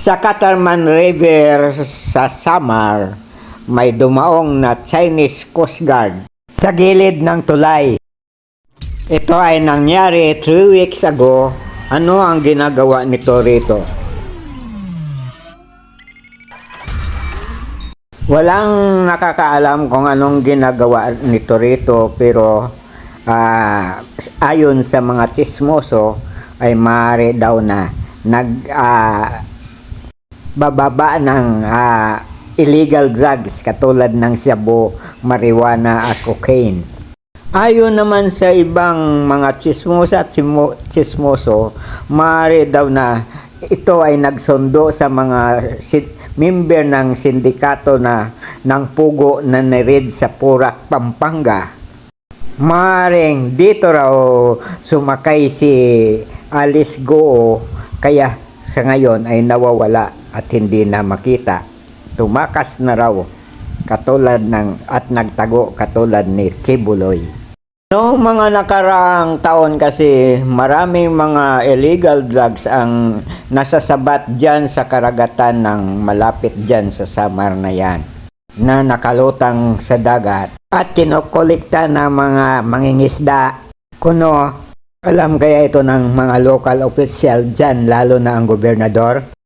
Sa Catarman River sa Samar, may dumaong na Chinese Coast Guard sa gilid ng tulay. Ito ay nangyari 3 weeks ago. Ano ang ginagawa nito rito? Walang nakakaalam kung anong ginagawa nito rito, pero ayon sa mga tsismoso ay maaari daw na bababa ng illegal drugs katulad ng shabu, marijuana at cocaine. Ayon naman sa ibang mga tsismoso, maaari daw na ito ay nagsundo sa mga member ng sindikato ng pugo na nirid sa Porac, Pampanga. Maaring dito raw sumakay si Alice Goo, kaya sa ngayon ay nawawala at hindi na makita. Tumakas na raw katulad at nagtago katulad ni Kibuloy. Noong mga nakaraang taon kasi maraming mga illegal drugs ang nasasabat dyan sa karagatan ng malapit dyan sa Samar na yan, na nakalutang sa dagat at kinokolekta ng mga mangingisda. Kuno, alam kaya ito ng mga local official dyan, lalo na ang gobernador?